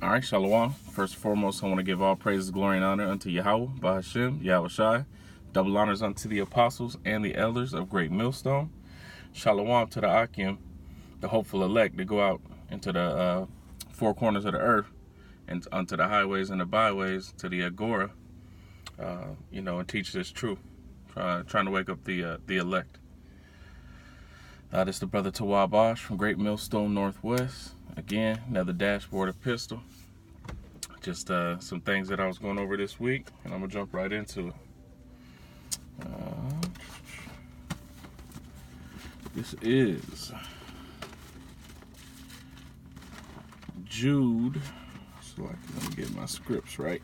All right, Shalom. First and foremost, I want to give all praises, glory, and honor unto Yahweh, Bahashem, Yahweh Shai. Double honors unto the apostles and the elders of Great Millstone. Shalom to the Akim, the hopeful elect, to go out into the four corners of the earth and unto the highways and the byways, to the Agora, and teach this truth. Trying to wake up the elect. This is the brother Tawab Bosch from Great Millstone Northwest. Again, another dashboard epistle. Just some things that I was going over this week, and I'm going to jump right into it. This is Jude. So let me get my scripts right.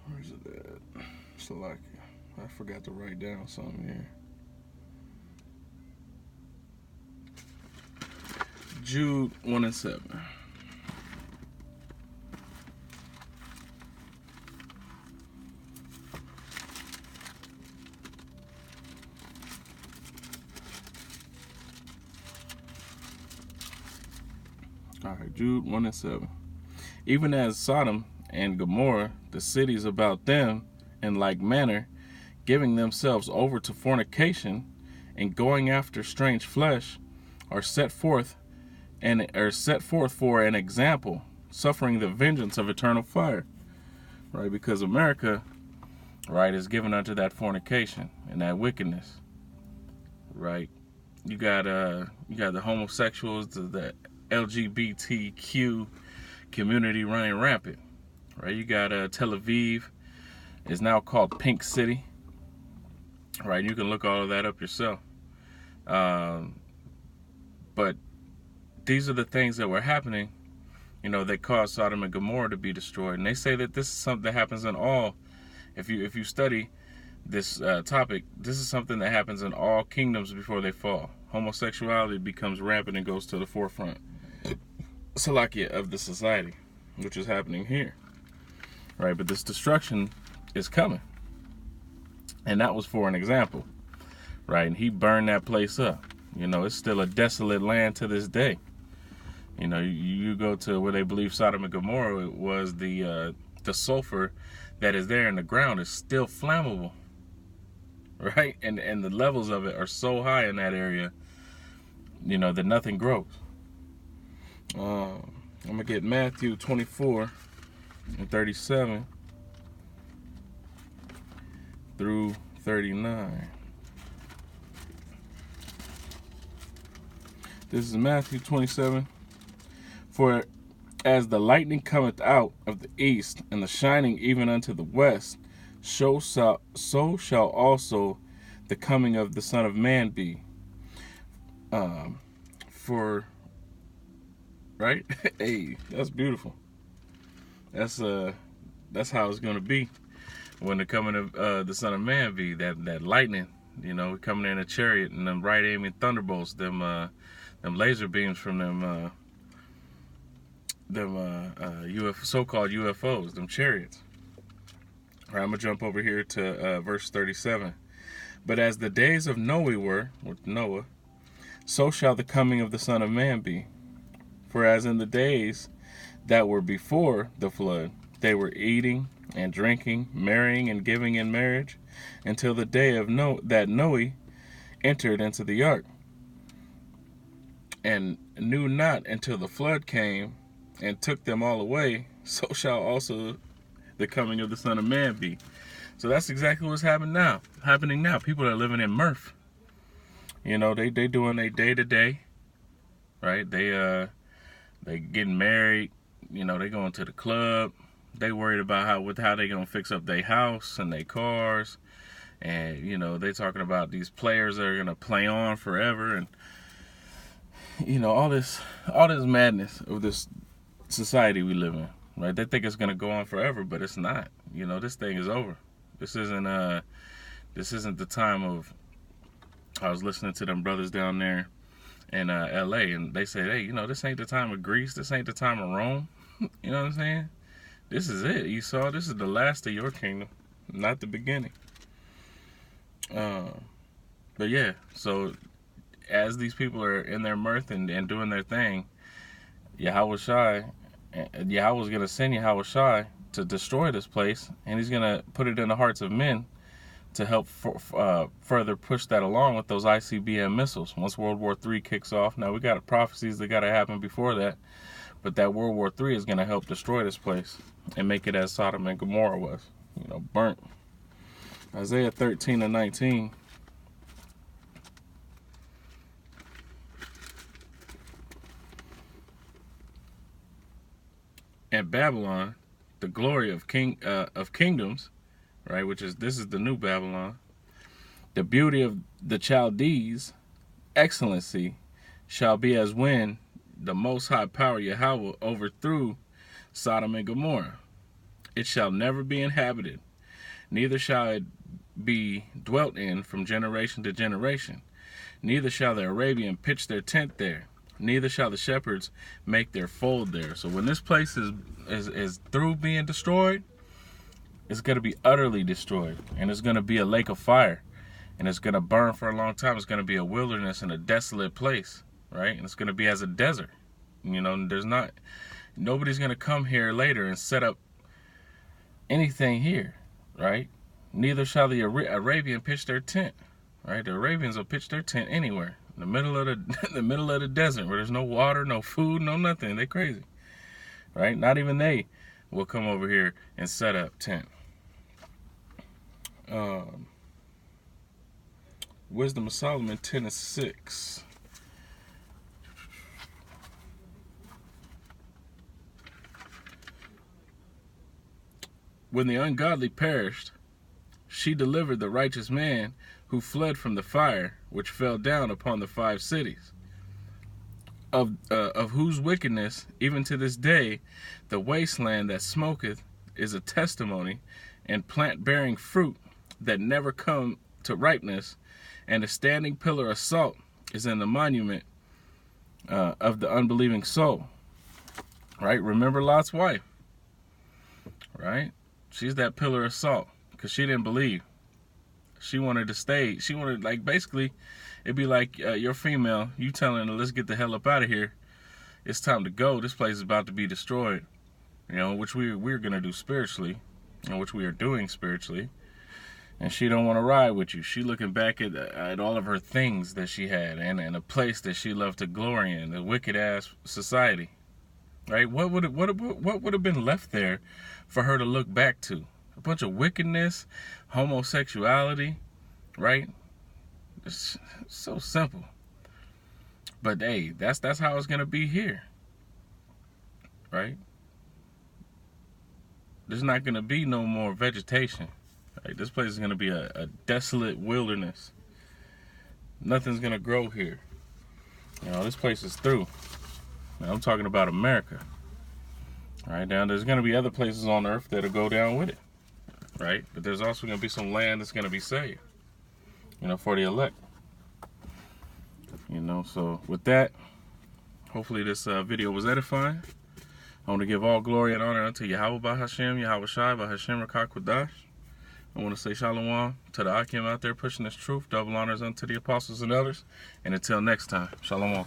Where's it at? So I forgot to write down something here. Jude 1 and 7. All right, Jude 1 and 7. Even as Sodom and Gomorrah, the cities about them, in like manner, giving themselves over to fornication and going after strange flesh, are set forth for an example, suffering the vengeance of eternal fire. Right, because America, right, is given unto that fornication and that wickedness. Right, you got the homosexuals, the LGBTQ community running rampant. Right, you got Tel Aviv is now called Pink City. Right, you can look all of that up yourself. But these are the things that were happening, that caused Sodom and Gomorrah to be destroyed. And they say that this is something that happens in all. If you study this topic, this is something that happens in all kingdoms before they fall. Homosexuality becomes rampant and goes to the forefront, Salakia, of the society, which is happening here. Right, but this destruction is coming. And that was for an example. Right, and he burned that place up. It's still a desolate land to this day. You go to where they believe Sodom and Gomorrah was, the sulfur that is there in the ground is still flammable. Right, and the levels of it are so high in that area, that nothing grows. I'm gonna get Matthew 24 and 37 through 39. This is Matthew 27. For as the lightning cometh out of the east, and the shining even unto the west, so shall also the coming of the Son of Man be. Right? Hey, that's beautiful. That's how it's gonna be when the coming of the Son of Man be. That lightning, coming in a chariot, and them right aiming thunderbolts, them laser beams from them so-called UFOs, them chariots. All right, I'm gonna jump over here to verse 37. But as the days of Noah were, with Noah, so shall the coming of the Son of Man be. For as in the days that were before the flood, they were eating and drinking, marrying and giving in marriage, until the day of that Noah entered into the ark, and knew not until the flood came and took them all away, so shall also the coming of the Son of Man be. So that's exactly what's happening now. People are living in mirth. They doing their day-to-day, right? They getting married, they going to the club. They worried about how they gonna fix up their house and their cars. And, they talking about these players that are gonna play on forever, and all this madness of this society we live in, right? They think it's gonna go on forever, but it's not. This thing is over. This isn't the time of. I was listening to them brothers down there in LA, and they said, hey, this ain't the time of Greece. This ain't the time of Rome. You know what I'm saying? This is it, Esau. This is the last of your kingdom, not the beginning. But yeah, so as these people are in their mirth and doing their thing, Yahweh's going to send Yahweh to destroy this place, and he's going to put it in the hearts of men to help further push that along with those ICBM missiles. Once World War III kicks off, now we got prophecies that got to happen before that, but that World War III is going to help destroy this place and make it as Sodom and Gomorrah was, burnt. Isaiah 13:19. And Babylon, the glory of kingdoms, right? This is the new Babylon. The beauty of the Chaldees, excellency, shall be as when the Most High Power Yahweh overthrew Sodom and Gomorrah. It shall never be inhabited, neither shall it be dwelt in from generation to generation. Neither shall the Arabian pitch their tent there, neither shall the shepherds make their fold there. So when this place is through being destroyed, it's going to be utterly destroyed, and it's going to be a lake of fire, and it's going to burn for a long time. It's going to be a wilderness and a desolate place, right? And it's going to be as a desert. Nobody's going to come here later and set up anything here, right? Neither shall the Arabian pitch their tent, right? The Arabians will pitch their tent anywhere in the middle of the desert where there's no water, no food, no nothing. They crazy, right? Not even they will come over here and set up tent. Wisdom of Solomon 10:6. When the ungodly perished, she delivered the righteous man who fled from the fire which fell down upon the 5 cities, of whose wickedness even to this day the wasteland that smoketh is a testimony, and plant bearing fruit that never come to ripeness, and a standing pillar of salt is in the monument of the unbelieving soul. Right? Remember Lot's wife, right? She's that pillar of salt because she didn't believe. She wanted to stay. She wanted, basically, it'd be like you're female, you telling her, let's get the hell up out of here. It's time to go. This place is about to be destroyed. Which we're going to do spiritually, and which we are doing spiritually. And she don't want to ride with you. She looking back at all of her things that she had and a place that she loved to glory in, the wicked-ass society. Right? What would have been left there for her to look back to? A bunch of wickedness, homosexuality, right? It's so simple. But hey, that's how it's gonna be here. Right? There's not gonna be no more vegetation. Right? This place is gonna be a desolate wilderness. Nothing's gonna grow here. This place is through. I'm talking about America. All right, now there's going to be other places on earth that'll go down with it, right? But there's also going to be some land that's going to be saved, for the elect. So with that, hopefully this video was edifying. I want to give all glory and honor unto Yahweh Bahashem, Yahweh Shai, Bahashem Rakak Kwadash. I want to say shalom to the Akim out there pushing this truth. Double honors unto the apostles and elders. And until next time, shalom.